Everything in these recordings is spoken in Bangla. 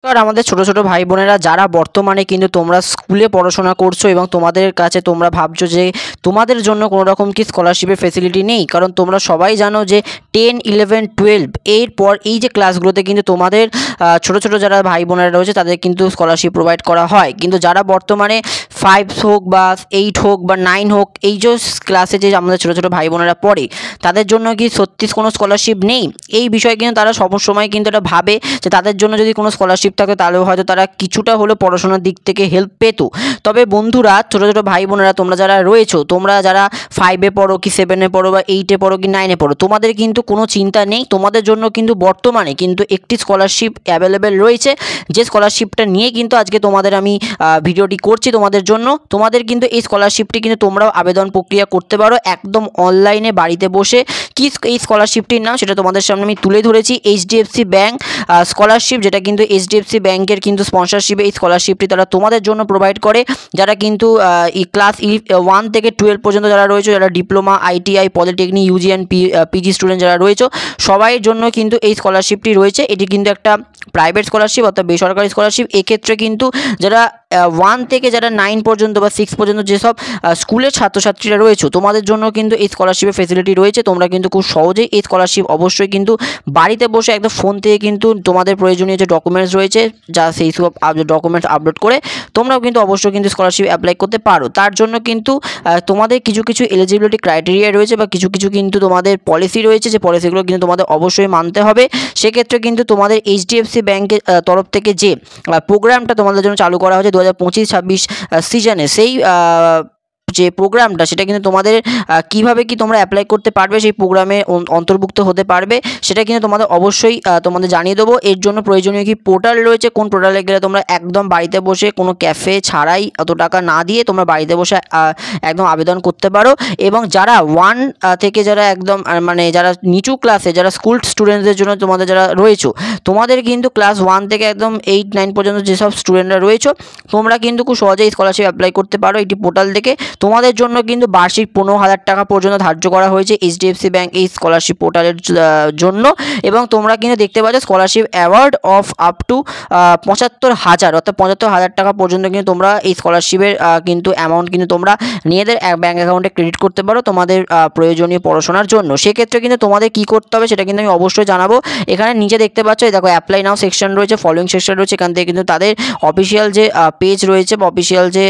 আর আমাদের ছোট ছোট ভাই বোনেরা যারা বর্তমানে কিন্তু তোমরা স্কুলে পড়াশোনা করছো এবং তোমাদের কাছে তোমরা ভাবছো যে তোমাদের জন্য কোনো রকম কি স্কলারশিপের ফেসিলিটি নেই, কারণ তোমরা সবাই জানো যে 10, 11, 12 এরপর এই যে ক্লাসগুলোতে কিন্তু তোমাদের ছোট ছোট যারা ভাই বোনেরা রয়েছে তাদের কিন্তু স্কলারশিপ প্রোভাইড করা হয়। কিন্তু যারা বর্তমানে 5 হোক বা 8 হোক বা 9 হোক এই যে ক্লাসে যে আমাদের ছোট ছোট ভাই বোনেরা পড়ে তাদের জন্য কি সত্যি কোনো স্কলারশিপ নেই, এই বিষয়ে কিন্তু তারা সবসময় কিন্তু এটা ভাবে যে তাদের জন্য যদি কোনো স্কলারশিপ থাকে তাহলেও হয়তো তারা কিছুটা হলেও পড়াশোনার দিক থেকে হেল্প পেত। তবে বন্ধুরা, ছোটো ছোটো ভাই বোনেরা তোমরা যারা রয়েছো, তোমরা যারা 5-এ পড়ো কি 7-এ পড়ো বা 8-এ পড়ো কি 9-এ পড়ো, তোমাদের কিন্তু কোনো চিন্তা নেই। তোমাদের জন্য কিন্তু বর্তমানে কিন্তু একটি স্কলারশিপ অ্যাভেলেবেল রয়েছে, যে স্কলারশিপটা নিয়ে কিন্তু আজকে তোমাদের আমি ভিডিওটি করছি তোমাদের জন্য। তোমাদের কিন্তু এই স্কলারশিপটি কিন্তু তোমরাও আবেদন প্রক্রিয়া করতে পারো একদম অনলাইনে বাড়িতে বসে। কি এই স্কলারশিপটির নাম সেটা তোমাদের সামনে আমি তুলে ধরেছি, এইচডিএফসি ব্যাংক স্কলারশিপ, যেটা কিন্তু এইচডিএফসি ব্যাংকের কিন্তু স্পন্সরশিপে এই স্কলারশিপটি তারা তোমাদের জন্য প্রোভাইড করে। যারা কিন্তু ক্লাস 1 থেকে 12 পর্যন্ত যারা রয়েছে, যারা diploma, ITI, polytechnic, UG and PG student যারা রয়েছে, সবাই জন্য কিন্তু এই স্কলারশিপটি রয়েছে। এটি কিন্তু একটা প্রাইভেট স্কলারশিপ অর্থাৎ বেসরকারি স্কলারশিপ। এক্ষেত্রে কিন্তু যারা 1 থেকে যারা 9 পর্যন্ত বা 6 পর্যন্ত যেসব স্কুলের ছাত্রছাত্রীরা রয়েছে তোমাদের জন্য কিন্তু এই স্কলারশিপের ফেসিলিটি রয়েছে। তোমরা কিন্তু খুব সহজেই এই স্কলারশিপ অবশ্যই কিন্তু বাড়িতে বসে একদম ফোন থেকে কিন্তু তোমাদের প্রয়োজনীয় যে ডকুমেন্টস রয়েছে যা সেই সব ডকুমেন্টস আপলোড করে তোমরাও কিন্তু অবশ্যই কিন্তু স্কলারশিপ অ্যাপ্লাই করতে পারো। তার জন্য কিন্তু তোমাদের কিছু কিছু এলিজিবিলিটি ক্রাইটেরিয়া রয়েছে বা কিছু কিছু কিন্তু তোমাদের পলিসি রয়েছে, যে পলিসিগুলো কিন্তু তোমাদের অবশ্যই মানতে হবে। সেক্ষেত্রে কিন্তু তোমাদের এইচডিএফসি ব্যাংকের তরফ থেকে যে প্রোগ্রামটা তোমাদের জন্য চালু করা হয়েছে 2025-26 সিজনে, সেই যে প্রোগ্রামটা সেটা কিন্তু তোমাদের কিভাবে কি তোমরা অ্যাপ্লাই করতে পারবে, সেই প্রোগ্রামে অন্তর্ভুক্ত হতে পারবে সেটা কিন্তু তোমাদের অবশ্যই তোমাদের জানিয়ে দেবো। এর জন্য প্রয়োজনীয় কি পোর্টাল রয়েছে, কোন পোর্টালে গেলে তোমরা একদম বাড়িতে বসে কোনো ক্যাফে ছাড়াই অত টাকা না দিয়ে তোমরা বাড়িতে বসে একদম আবেদন করতে পারো। এবং যারা 1 থেকে যারা একদম মানে যারা নিচু ক্লাসে যারা স্কুল স্টুডেন্টদের জন্য তোমাদের যারা রয়েছে, তোমাদের কিন্তু ক্লাস 1 থেকে একদম 8-9 পর্যন্ত যেসব স্টুডেন্টরা রয়েছে তোমরা কিন্তু খুব সহজেই স্কলারশিপ অ্যাপ্লাই করতে পারো একটি পোর্টাল থেকে। তোমাদের জন্য কিন্তু বার্ষিক 15,000 টাকা পর্যন্ত ধার্য করা হয়েছে এইচডিএফসি ব্যাংক এই স্কলারশিপ পোর্টালের জন্য। এবং তোমরা কিন্তু দেখতে পাচ্ছ scholarship award of up to 75,000 অর্থাৎ 75,000 টাকা পর্যন্ত কিন্তু তোমরা এই স্কলারশিপের কিন্তু অ্যামাউন্ট কিন্তু তোমরা নিজেদের ব্যাঙ্ক অ্যাকাউন্টে ক্রেডিট করতে পারো তোমাদের প্রয়োজনীয় পড়াশোনার জন্য। সেক্ষেত্রে কিন্তু তোমাদের কী করতে হবে সেটা কিন্তু আমি অবশ্যই জানাবো। এখানে নিচে দেখতে পাচ্ছ দেখো অ্যাপ্লাই নাও সেকশন রয়েছে, ফলোয়িং সেকশন রয়েছে। এখান থেকে কিন্তু তাদের অফিসিয়াল যে পেজ রয়েছে বা অফিসিয়াল যে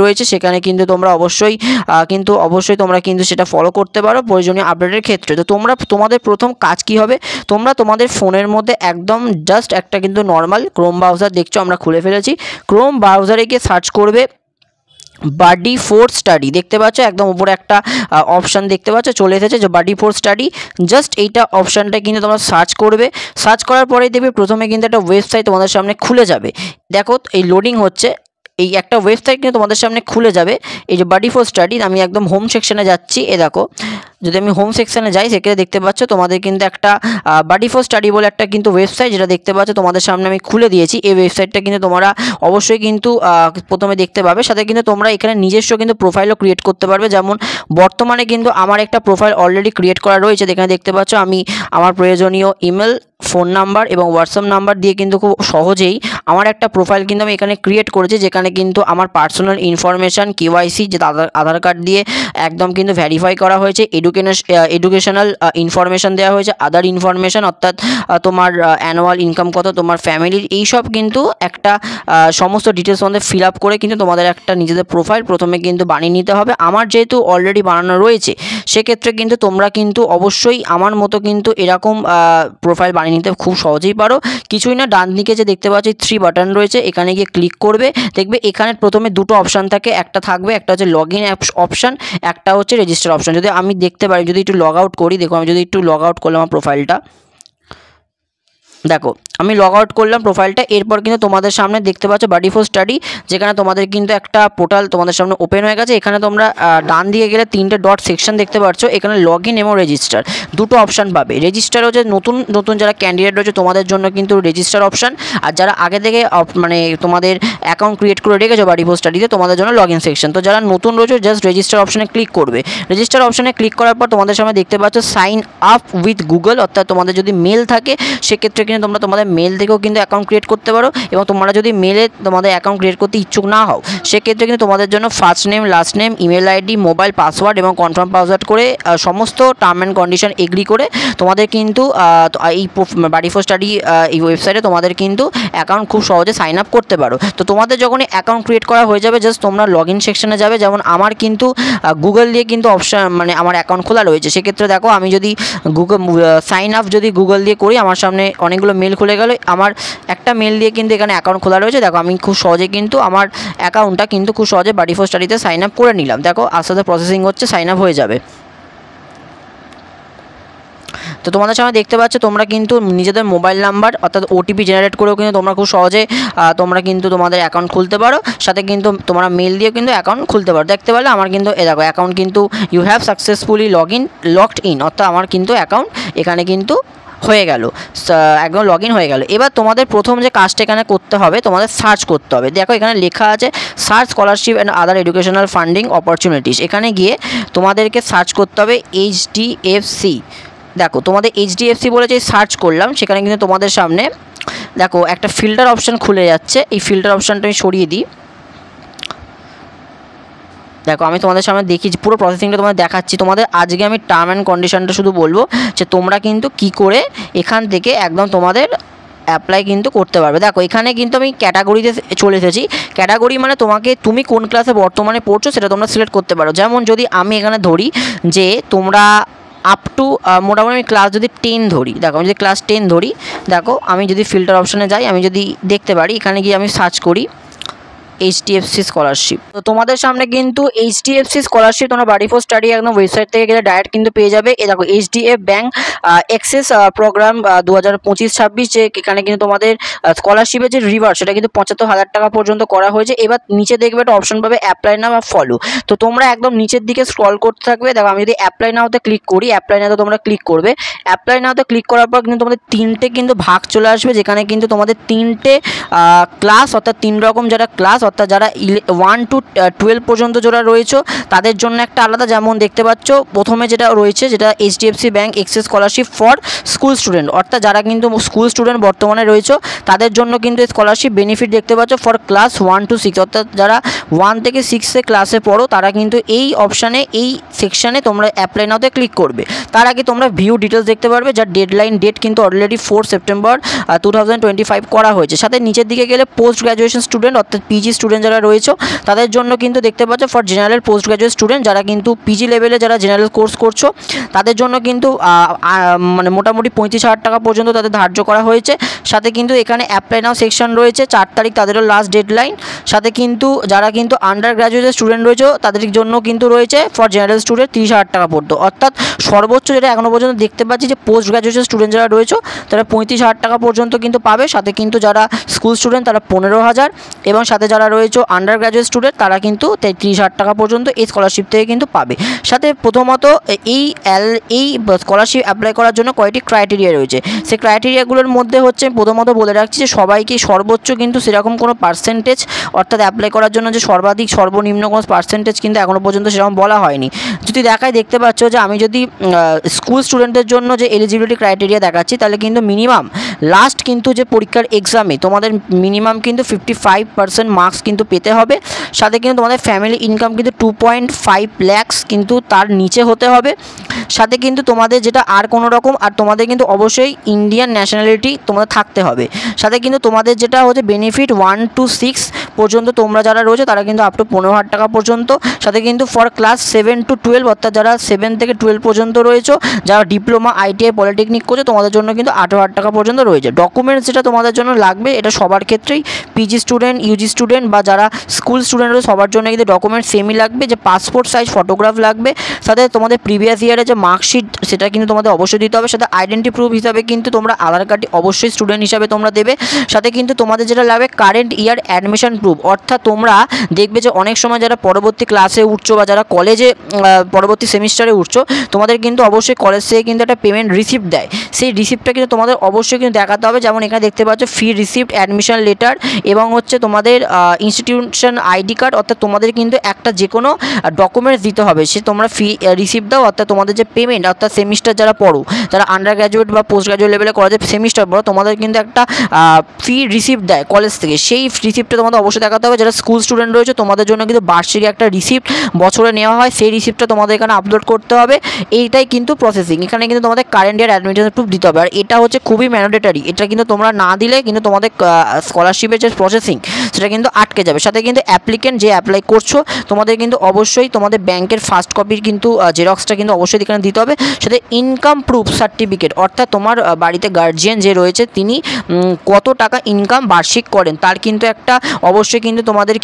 রয়েছে সেখানে কিন্তু তোমরা অবশ্যই তোমরা কিন্তু সেটা ফলো করতে পারো প্রয়োজনীয় আপডেটের ক্ষেত্রে। তো তোমাদের প্রথম কাজ কি হবে, তোমরা তোমাদের ফোনের মধ্যে একদম জাস্ট একটা কিন্তু নর্মাল ক্রোম ব্রাউজার দেখছো আমরা খুলে ফেলেছি, ক্রোম ব্রাউজারে গিয়ে সার্চ করবে বাডি ফোর স্টাডি। দেখতে পাচ্ছ একদম উপরে একটা অপশান দেখতে পাচ্ছ চলে এসেছে যে বাডি ফোর স্টাডি। জাস্ট এইটা অপশানটা কিন্তু তোমরা সার্চ করবে। সার্চ করার পরেই দেখবে প্রথমে কিন্তু একটা ওয়েবসাইট তোমাদের সামনে খুলে যাবে। দেখো এই লোডিং হচ্ছে, এই একটা ওয়েবসাইট কিন্তু তোমাদের সামনে খুলে যাবে, এই যে বাডি ফোর স্টাডি। আমি একদম হোম সেকশনে যাচ্ছি, দেখো যদি আমি হোম সেকশনে যাই সেখানে দেখতে পাচ্ছ তোমাদের কিন্তু একটা বাডি ফোর স্টাডি বলে একটা কিন্তু ওয়েবসাইট যেটা দেখতে পাচ্ছ তোমাদের সামনে আমি খুলে দিয়েছি। এই ওয়েবসাইটটা কিন্তু তোমরা অবশ্যই কিন্তু প্রথমে দেখতে পাবে। সাথে কিন্তু তোমরা এখানে নিজস্ব কিন্তু প্রোফাইলও ক্রিয়েট করতে পারবে। যেমন বর্তমানে কিন্তু আমার একটা প্রোফাইল অলরেডি ক্রিয়েট করা রয়েছে, এখানে দেখতে পাচ্ছ আমি আমার প্রয়োজনীয় ইমেল, ফোন নাম্বার এবং হোয়াটসঅ্যাপ নাম্বার দিয়ে কিন্তু খুব সহজেই আমার একটা প্রোফাইল কিন্তু আমি এখানে ক্রিয়েট করেছি, যেখানে কিন্তু আমার পার্সোনাল ইনফরমেশান কেওয়াইসি যে আধার কার্ড দিয়ে একদম কিন্তু ভেরিফাই করা হয়েছে, এডুকেশনাল ইনফরমেশান দেওয়া হয়েছে, আদার ইনফরমেশান অর্থাৎ তোমার অ্যানুয়াল ইনকাম কত, তোমার ফ্যামিলির এইসব কিন্তু একটা সমস্ত ডিটেলস আমাদের ফিল আপ করে কিন্তু তোমাদের একটা নিজেদের প্রোফাইল প্রথমে কিন্তু বানিয়ে নিতে হবে। আমার যেহেতু অলরেডি বানানো রয়েছে সেক্ষেত্রে কিন্তু তোমরা কিন্তু অবশ্যই আমার মতো কিন্তু এরকম প্রোফাইল বানিয়ে নিতে খুব সহজেই পারো। কিছুই না, ডান দিকে যে দেখতে পাচ্ছি 3 বাটন রয়েছে এখানে গিয়ে ক্লিক করবে। দেখবে এখানে প্রথমে দুটো অপশান থাকে, একটা থাকবে একটা হচ্ছে লগ ইন অপশান, একটা হচ্ছে রেজিস্টার অপশান। যদি আমি দেখতে পারি, যদি একটু লগ আউট করি, দেখো আমি যদি একটু লগ আউট করলাম আমার প্রোফাইলটা, দেখো আমি লগ আউট করলাম প্রোফাইলটা। এরপর কিন্তু তোমাদের সামনে দেখতে পাচ্ছ বাডি ফোর স্টাডি, যেখানে তোমাদের কিন্তু একটা পোর্টাল তোমাদের সামনে ওপেন হয়ে গেছে। এখানে তোমরা ডান দিকে গেলে 3টে ডট সেকশন দেখতে পাচ্ছ, এখানে লগ ইন এবং রেজিস্টার দুটো অপশান পাবে। রেজিস্টার হচ্ছে নতুন যারা ক্যান্ডিডেট রয়েছে তোমাদের জন্য কিন্তু রেজিস্টার অপশান, আর যারা আগে থেকে মানে তোমাদের অ্যাকাউন্ট ক্রিয়েট করে রেখেছো বাডি ফোর স্টাডিতে তোমাদের জন্য লগ ইন সেকশন। তো যারা নতুন রয়েছে জাস্ট রেজিস্টার অপশানে ক্লিক করবে। রেজিস্টার অপশানে ক্লিক করার পর তোমাদের সামনে দেখতে পাচ্ছ সাইন আপ উইথ গুগল, অর্থাৎ তোমাদের যদি মেল থাকে সেক্ষেত্রে কিন্তু তোমরা তোমাদের মেল থেকেও কিন্তু অ্যাকাউন্ট ক্রিয়েট করতে পারো, এবং তোমরা যদি মেলে তোমাদের অ্যাকাউন্ট ক্রিয়েট করতে ইচ্ছুক না হও সেক্ষেত্রে কিন্তু তোমাদের জন্য first name, last name, email ID, mobile password এবং কনফার্ম পাসওয়ার্ড করে সমস্ত টার্ম অ্যান্ড কন্ডিশন এগ্রি করে তোমাদের কিন্তু এই বাড়ি ফর স্টাডি এই ওয়েবসাইটে তোমাদের কিন্তু অ্যাকাউন্ট খুব সহজে সাইন আপ করতে পারো। তো তোমাদের যখনই অ্যাকাউন্ট ক্রিয়েট করা হয়ে যাবে জাস্ট তোমরা লগ ইন সেকশনে যাবে। যেমন আমার কিন্তু গুগল দিয়ে কিন্তু অপশান মানে আমার অ্যাকাউন্ট খোলা রয়েছে, সেক্ষেত্রে দেখো আমি যদি গুগল সাইন আপ যদি গুগল দিয়ে করি আমার সামনে অনেকগুলো মেল খুলে গেল। আমার একটা মেল দিয়ে কিন্তু এখানে অ্যাকাউন্ট খোলা রয়েছে। দেখো আমি খুব সহজে কিন্তু আমার অ্যাকাউন্টটা কিন্তু খুব সহজে বাড়ি ফর স্টাডিতে সাইন আপ করে নিলাম। দেখো আস্তে আস্তে প্রসেসিং হচ্ছে, সাইন আপ হয়ে যাবে। তো তোমাদের সামনে দেখতে পাচ্ছ তোমরা কিন্তু নিজেদের মোবাইল নাম্বার অর্থাৎ ওটিপি জেনারেট করেও কিন্তু তোমরা খুব সহজে তোমরা কিন্তু তোমাদের অ্যাকাউন্ট খুলতে পারো। সাথে কিন্তু তোমরা মেল দিয়েও কিন্তু অ্যাকাউন্ট খুলতে পারো। দেখতে পারলে আমার কিন্তু দেখো অ্যাকাউন্ট কিন্তু you have successfully logged in, অর্থাৎ আমার কিন্তু অ্যাকাউন্ট এখানে কিন্তু হয়ে গেল, একদম লগ ইন হয়ে গেল। এবার তোমাদের প্রথম যে কাজটা এখানে করতে হবে তোমাদের সার্চ করতে হবে। দেখো এখানে লেখা আছে search scholarship and other educational funding opportunities. এখানে গিয়ে তোমাদেরকে সার্চ করতে হবে এইচডিএফসি। দেখো তোমাদের এইচডিএফসি বলে যে সার্চ করলাম সেখানে কিন্তু তোমাদের সামনে দেখো একটা ফিল্টার অপশান খুলে যাচ্ছে। এই ফিল্টার অপশানটা আমি সরিয়ে দিই। দেখো আমি তোমাদের সামনে দেখি পুরো প্রসেসিংটা তোমাদের দেখাচ্ছি। তোমাদের আজকে আমি টার্ম অ্যান্ড কন্ডিশনটা শুধু বলবো যে তোমরা কিন্তু কি করে এখান থেকে একদম তোমাদের অ্যাপ্লাই কিন্তু করতে পারবে। দেখো এখানে কিন্তু আমি ক্যাটাগরিতে চলে এসেছি। ক্যাটাগরি মানে তুমি কোন ক্লাসে বর্তমানে পড়ছো সেটা তোমরা সিলেক্ট করতে পারো। যেমন যদি আমি এখানে ধরি যে তোমরা আপ টু মোটামুটি আমি ক্লাস যদি 10 ধরি, দেখো আমি যদি ক্লাস 10 ধরি, দেখো আমি যদি ফিল্টার অপশানে যাই আমি যদি দেখতে পারি এখানে গিয়ে আমি সার্চ করি এইচডিএফসি স্কলারশিপ। তো তোমাদের সামনে কিন্তু এইচডিএফসি স্কলারশিপ তোমরা বাড়ি ফর স্টাডি একদম ওয়েবসাইট থেকে গেলে ডাইরেক্ট কিন্তু পেয়ে যাবে। এ দেখো এইচডিএফ ব্যাংক এক্সেস প্রোগ্রাম 2025-26 যে এখানে কিন্তু তোমাদের স্কলারশিপের যে রিভার্স সেটা কিন্তু 75,000 টাকা পর্যন্ত করা হয়েছে। এবার নিচে দেখবে একটা অপশন পাবে অ্যাপ্লাই নাও বা ফলো। তো তোমরা একদম নিচের দিকে স্ক্রল করতে থাকবে। দেখো আমি যদি অ্যাপ্লাই নাওতে ক্লিক করি, অ্যাপ্লাই নাওতে তোমরা ক্লিক করবে। অ্যাপ্লাই নাওতে ক্লিক করার পর কিন্তু তোমাদের 3টে কিন্তু ভাগ চলে আসবে, যেখানে কিন্তু তোমাদের 3টে ক্লাস অর্থাৎ 3 রকম যারা ক্লাস অর্থাৎ যারা 1 to 12 পর্যন্ত যারা রয়েছে তাদের জন্য একটা আলাদা, যেমন দেখতে পাচ্ছ প্রথমে যেটা রয়েছে যেটা HDFC bank access scholarship for school student, অর্থাৎ যারা কিন্তু স্কুল স্টুডেন্ট বর্তমানে রয়েছে তাদের জন্য কিন্তু স্কলারশিপ বেনিফিট দেখতে পাচ্ছ ফর ক্লাস 1 to 6, অর্থাৎ যারা 1 থেকে 6 ক্লাসে পড়ো তারা কিন্তু এই অপশানে এই সেকশানে তোমরা অ্যাপ্লাই নাওতে ক্লিক করবে। তার আগে তোমরা ভিউ ডিটেলস দেখতে পারবে, যার ডেট কিন্তু অলরেডি 4 সেপ্টেম্বর 2025 করা হয়েছে। সাথে নিচের দিকে গেলে পোস্ট গ্র্যাজুয়েশন স্টুডেন্ট অর্থাৎ পিজি স্টুডেন্ট যারা রয়েছে তাদের জন্য কিন্তু দেখতে পাচ্ছ for general post graduate student যারা কিন্তু পিজি লেভেলে যারা জেনারেল কোর্স করছো তাদের জন্য কিন্তু মানে মোটামুটি 35,000 টাকা পর্যন্ত তাদের ধার্য করা হয়েছে। সাথে কিন্তু এখানে অ্যাপ্লাই নাও সেকশন রয়েছে, 4 তারিখ তাদেরও লাস্ট ডেডলাইন। সাথে কিন্তু যারা কিন্তু আন্ডার গ্র্যাজুয়েট স্টুডেন্ট রয়েছে তাদের জন্য কিন্তু রয়েছে ফর জেনারেল স্টুডেন্ট 30,000 টাকা পড়তো, অর্থাৎ সর্বোচ্চ যেটা এখনও পর্যন্ত দেখতে পাচ্ছি যে পোস্ট গ্র্যাজুয়েশন স্টুডেন্ট যারা রয়েছে তারা 35,000 টাকা পর্যন্ত কিন্তু পাবে। সাথে কিন্তু যারা স্কুল স্টুডেন্ট তারা 15,000 এবং সাথে যারা রয়েছে আন্ডার গ্র্যাজুয়েট স্টুডেন্ট তারা কিন্তু 30,000 টাকা পর্যন্ত এই স্কলারশিপ থেকে কিন্তু পাবে। সাথে প্রথমত এই স্কলারশিপ অ্যাপ্লাই করার জন্য কয়েকটি ক্রাইটেরিয়া রয়েছে। সেই ক্রাইটেরিয়াগুলোর মধ্যে হচ্ছে প্রথমত বলে রাখছি যে সবাইকে সর্বোচ্চ কিন্তু সেরকম কোনো পার্সেন্টেজ অর্থাৎ অ্যাপ্লাই করার জন্য যে সর্বাধিক সর্বনিম্ন কোনো পার্সেন্টেজ কিন্তু এখনও পর্যন্ত সেরকম বলা হয়নি। যদি দেখায় দেখতে পাচ্ছ যে আমি যদি স্কুল স্টুডেন্টদের জন্য যে এলিজিবিলিটি ক্রাইটেরিয়া দেখাচ্ছি তাহলে কিন্তু মিনিমাম লাস্ট কিন্তু যে পরীক্ষার এক্সামে তোমাদের মিনিমাম কিন্তু 55% মার্কস কিন্তু পেতে হবে। সাথে কিন্তু তোমাদের ফ্যামিলি ইনকাম কিন্তু 2.5 lakhs কিন্তু তার নিচে হতে হবে। সাথে কিন্তু তোমাদের যেটা আর কোনো রকম আর তোমাদের কিন্তু অবশ্যই ইন্ডিয়ান ন্যাশনালিটি তোমাদের থাকতে হবে। সাথে কিন্তু তোমাদের যেটা হচ্ছে বেনিফিট 1 to 6 পর্যন্ত তোমরা যারা রয়েছে তারা কিন্তু আপ টু 15,000 টাকা পর্যন্ত। সাথে কিন্তু ফর ক্লাস 7 to 12 অর্থাৎ যারা 7 থেকে 12 পর্যন্ত রয়েছে, যারা ডিপ্লোমা আইটিআই পলিটেকনিক করছে তোমাদের জন্য কিন্তু 18,000 টাকা পর্যন্ত রয়েছে। ডকুমেন্টস যেটা তোমাদের জন্য লাগবে এটা সবার ক্ষেত্রেই পিজি স্টুডেন্ট, ইউজি স্টুডেন্ট বা যারা স্কুল স্টুডেন্ট রয়েছে সবার জন্য কিন্তু ডকুমেন্টস সেমই লাগবে, যে পাসপোর্ট সাইজ ফটোগ্রাফ লাগবে। সাথে তোমাদের প্রিভিয়াস ইয়ারে যে মার্কশিট সেটা কিন্তু তোমাদের অবশ্যই দিতে হবে। সাথে আইডেন্টি প্রুফ হিসাবে কিন্তু তোমরা আধার কার্ডটি অবশ্যই স্টুডেন্ট হিসাবে তোমরা দেবে। সাথে কিন্তু তোমাদের যেটা লাগবে কারেন্ট ইয়ার অ্যাডমিশন প্রুফ, অর্থাৎ তোমরা দেখবে যে অনেক সময় যারা পরবর্তী ক্লাসে উঠছো বা যারা কলেজে পরবর্তী সেমিস্টারে উঠছো তোমাদের কিন্তু অবশ্যই কলেজ থেকে কিন্তু একটা পেমেন্ট রিসিপ্ট দেয়, সেই রিসিপ্টটা কিন্তু তোমাদের অবশ্যই কিন্তু দেখাতে হবে। যেমন এখানে দেখতে পাচ্ছ ফি রিসিপ্ট, অ্যাডমিশন লেটার, এবং হচ্ছে তোমাদের ইনস্টিটিউশন আইডি কার্ড, অর্থাৎ তোমাদের কিন্তু একটা যে কোনো ডকুমেন্টস দিতে হবে। সে তোমরা ফি রিসিপ্ট দাও, অর্থাৎ তোমাদের যে পেমেন্ট, অর্থাৎ সেমিস্টার যারা পড়ো, যারা আন্ডার গ্র্যাজুয়েট বা পোস্ট গ্র্যাজুয়েট লেভেলে করা যায় সেমিস্টার পড়ো, তোমাদের কিন্তু একটা ফি রিসিপ্ট দেয় কলেজ থেকে। সেই রিসিপ্টটা তোমাদের অবশ্যই দেখাতে হবে। যারা স্কুল স্টুডেন্ট রয়েছে তোমাদের জন্য কিন্তু বার্ষিক একটা রিসিপ্ট বছরে নেওয়া হয়, সেই রিসিপ্টটা তোমাদের এখানে আপলোড করতে হবে। এইটাই কিন্তু প্রসেসিং। এখানে কিন্তু তোমাদের কারেন্ট ইয়ার অ্যাডমিশন প্রুফ দিতে হবে, আর এটা হচ্ছে খুবই ম্যান্ডেটরি। এটা কিন্তু তোমরা না দিলে কিন্তু তোমাদের স্কলারশিপের যে প্রসেসিং সেটা কিন্তু আটকে যাবে। সাথে কিন্তু অ্যাপ্লিকেন্ট যে অ্যাপ্লাই করছো তোমাদের কিন্তু অবশ্যই তোমাদের ব্যাংকের ফার্স্ট কপির কিন্তু জেরক্সটা কিন্তু অবশ্যই এখানে দিতে হবে। সাথে ইনকাম প্রুফ সার্টিফিকেট, অর্থাৎ তোমার বাড়িতে গার্জিয়ান যে রয়েছে তিনি কত টাকা ইনকাম বার্ষিক করেন তার কিন্তু একটা অবশ্যই কিন্তু তোমাদের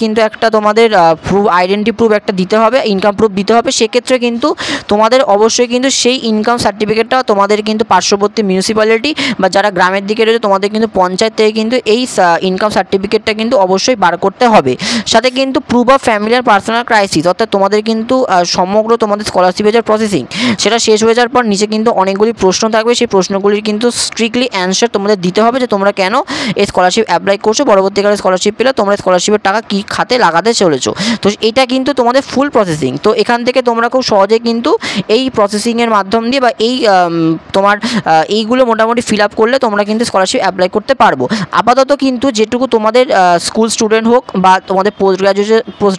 প্রুফ, আইডেন্টি প্রুফ একটা দিতে হবে, ইনকাম প্রুফ দিতে হবে। সেক্ষেত্রে কিন্তু তোমাদের অবশ্যই কিন্তু সেই ইনকাম সার্টিফিকেটটা তোমাদের কিন্তু পার্শ্ববর্তী মিউনিসিপ্যালিটি বা যারা গ্রামের দিকে রয়েছে তোমাদের কিন্তু পঞ্চায়েত থেকে কিন্তু এই ইনকাম সার্টিফিকেটটা কিন্তু অবশ্যই বার করতে হবে। সাথে কিন্তু প্রুফ অফ ফ্যামিলি আর পার্সোনাল ক্রাইসিস, অর্থাৎ তোমাদের কিন্তু সমগ্র তোমাদের স্কলারশিপের যে প্রসেসিং সেটা শেষ হয়ে যাওয়ার পর নিচে কিন্তু অনেকগুলি প্রশ্ন থাকবে। সেই প্রশ্নগুলির কিন্তু স্ট্রিক্টলি অ্যান্সার তোমাদের দিতে হবে যে তোমরা কেন এই স্কলারশিপ অ্যাপ্লাই করছো, পরবর্তীকালে স্কলারশিপ পেলে তোমরা স্কলারশিপের টাকা কী খাতে লাগাতে চলেছো। তো এটা কিন্তু তোমাদের ফুল প্রসেসিং। তো এখান থেকে তোমরা খুব সহজে কিন্তু এই প্রসেসিংয়ের মাধ্যম দিয়ে বা এই তোমার এইগুলো মোটামুটি ফিল আপ করলে তোমরা কিন্তু স্কলারশিপ অ্যাপ্লাই করতে পারবো। আপাতত কিন্তু যেটুকু তোমাদের স্কুল স্টুডেন্ট হোক বা তোমাদের পোস্ট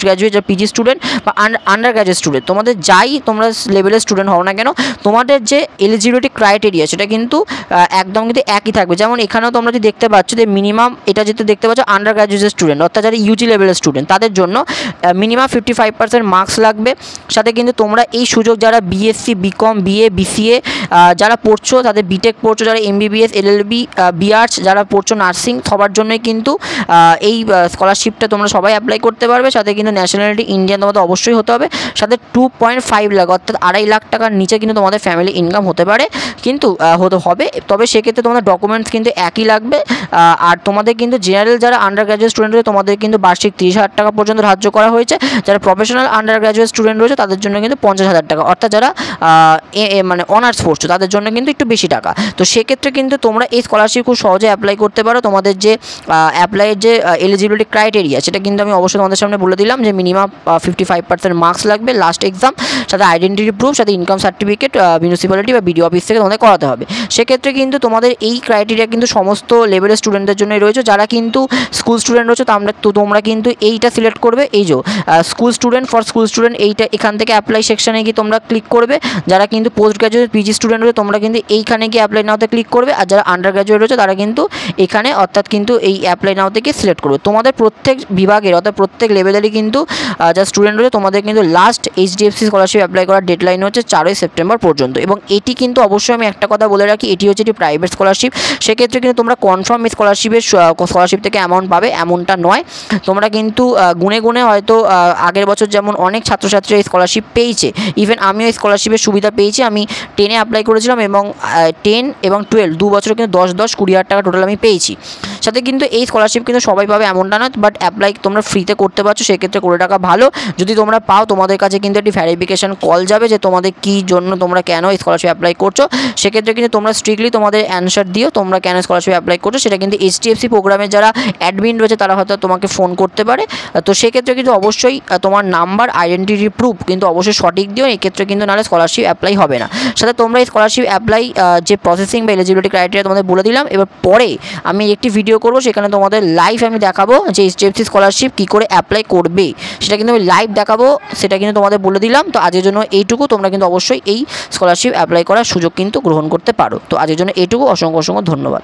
গ্র্যাজুয়েট যারা পিজি স্টুডেন্ট বা আন্ডার গ্র্যাজুয়েট স্টুডেন্ট, তোমাদের যাই তোমরা লেভেলের স্টুডেন্ট হও না কেন, তোমাদের যে এলিজিবিলিটি ক্রাইটেরিয়া সেটা কিন্তু একদম কিন্তু একই থাকবে। যেমন এখানেও তোমরা যদি দেখতে পাচ্ছ যে মিনিমাম, এটা যেহেতু দেখতে পাচ্ছ আন্ডার গ্র্যাজুয়েট স্টুডেন্ট, অর্থাৎ যারা ইউজি লেভেলের স্টুডেন্ট তাদের জন্য মিনিমাম 55% মার্কস লাগবে। সাথে কিন্তু তোমরা এই সুযোগ যারা বিএসসি, বিকম, বিএ, বিসিএ যারা পড়ছো, তাদের বিটেক পড়ছো, যারা এমবিবিএস, এলএলবি, বিআর্টস যারা পড়ছো, নার্সিং, সবার জন্যই কিন্তু এই স্কলারশিপটা তোমরা সবাই অ্যাপ্লাই করতে পারবে। সাথে কিন্তু ন্যাশনালিটি ইন্ডিয়ান তোমাদের অবশ্যই হতে হবে। সাথে 2.5 লাখ অর্থাৎ 2.5 লাখ টাকার নিচে কিন্তু তোমাদের ফ্যামিলি ইনকাম হতে পারে, কিন্তু হতে হবে। তবে সেক্ষেত্রে তোমাদের ডকুমেন্টস কিন্তু একই লাগবে। আর তোমাদের কিন্তু জেনারেল যারা আন্ডার গ্র্যাজুয়েট স্টুডেন্ট রয়েছে তোমাদের কিন্তু বার্ষিক 30,000 টাকা পর্যন্ত ধার্য করা হয়েছে। যারা প্রফেশনাল আন্ডার গ্র্যাজুয়েট স্টুডেন্ট রয়েছে তাদের জন্য কিন্তু 50,000 টাকা, অর্থাৎ যারা মানে অনার্স পড়ছো তাদের জন্য কিন্তু একটু বেশি টাকা। তো সেক্ষেত্রে কিন্তু তোমরা এই স্কলারশিপ খুব সহজে অ্যাপ্লাই করতে পারো। তোমাদের যে অ্যাপ্লাইয়ের যে এলিজিবিলিটি ক্রাইটেরিয়া সেটা কিন্তু আমি অবশ্যই তোমাদের সামনে বলে দিলাম যে মিনিমাম 55% মার্কস লাগবে লাস্ট এক্সাম, সাথে আইডেন্টিটি প্রুফ, সাথে ইনকাম সার্টিফিকেট মিউনিসিপ্যালিটি বা বিডিও অফিস থেকে তোমাদের করাতে হবে। সেক্ষেত্রে কিন্তু তোমাদের এই ক্রাইটেরিয়া কিন্তু সমস্ত লেভেলের স্টুডেন্টদের জন্যই রয়েছে। যারা কিন্তু স্কুল স্টুডেন্ট রয়েছে তোমরা কিন্তু এইটা সিলেক্ট করবে, এই যে school student for school student, এইটা এখান থেকে অ্যাপ্লাই সেকশানে গিয়ে তোমরা ক্লিক করবে। যারা কিন্তু পোস্ট গ্র্যাজুয়েট পিজি স্টুডেন্ট রয়েছে তোমরা কিন্তু এইখানে গিয়ে অ্যাপ্লাই নাওতে ক্লিক করবে। আর যারা আন্ডার গ্র্যাজুয়েট রয়েছে তারা কিন্তু এখানে অর্থাৎ কিন্তু এই অ্যাপ্লাই নাও থেকে সিলেক্ট করবে। তোমাদের প্রত্যেক বিভাগের অর্থাৎ প্রত্যেক লেভেলেরই কিন্তু যা স্টুডেন্ট রয়েছে তোমাদের কিন্তু লাস্ট এইচডিএফসি স্কলারশিপ অ্যাপ্লাই করার ডেডলাইন হচ্ছে 4ই সেপ্টেম্বর পর্যন্ত। এবং এটি কিন্তু অবশ্যই আমি একটা কথা বলে রাখি, এটি হচ্ছে একটি প্রাইভেট স্কলারশিপ। সেক্ষেত্রে কিন্তু তোমরা কনফার্ম এই স্কলারশিপ থেকে অ্যামাউন্ট পাবে এমনটা নয়। তোমরা কিন্তু গুনে গুনে হয়তো আগের বছর যেমন অনেক ছাত্রছাত্রী এই স্কলারশিপ পেয়েছে, ইভেন আমিও এই স্কলারশিপের সুবিধা পেয়েছি। আমি 10-এ অ্যাপ্লাই করেছিলাম এবং 10 এবং 12 দু বছরে কিন্তু 10-20,000 টাকা টোটাল আমি পেয়েছি। সাথে কিন্তু এই স্কলারশিপ কিন্তু সবাই পাবে এমনটা নয়, বাট অ্যাপ্লাই তোমরা ফ্রিতে করতে পারছো, সেক্ষেত্রে করে টাকা ভালো। যদি তোমরা পাও তোমাদের কাছে কিন্তু একটি ভেরিফিকেশান কল যাবে যে তোমাদের কী জন্য তোমরা কেন এই স্কলারশিপ অ্যাপ্লাই করছো। সেক্ষেত্রে কিন্তু তোমরা স্ট্রিক্টলি তোমাদের অ্যান্সার দিও তোমরা কেন স্কলারশিপ অ্যাপ্লাই করছো। সেটা কিন্তু এইচডিএফসি প্রোগ্রামের যারা অ্যাডমিন রয়েছে তারা হয়তো তোমাকে ফোন করতে পারে। তো সেক্ষেত্রে কিন্তু অবশ্যই তোমার নাম্বার, আইডেন্টিটি প্রুফ কিন্তু অবশ্যই সঠিক দিও, এক্ষেত্রে কিন্তু নাহলে স্কলারশিপ অ্যাপ্লাই হবে না। সাথে তোমরা এই স্কলারশিপ অ্যাপ্লাই যে প্রসেসিং বা এলিজিবিলিটি ক্রাইটেরিয়া তোমাদের বলে দিলাম। এবার পরে আমি একটি ভিডিও করবো, সেখানে তোমাদের লাইভ আমি দেখাবো যে এইচডিএফসি স্কলারশিপ কী করে অ্যাপ্লাই করবে, সেটা কিন্তু আমি লাইভ দেখাবো, সেটা কিন্তু তোমাদের বলে দিলাম। তো আজকের জন্য এইটুকু। তোমরা কিন্তু অবশ্যই এই স্কলারশিপ অ্যাপ্লাই করার সুযোগ কিন্তু গ্রহণ করতে পারো। তো আজকের জন্য এইটুকু। অসংখ্য ধন্যবাদ।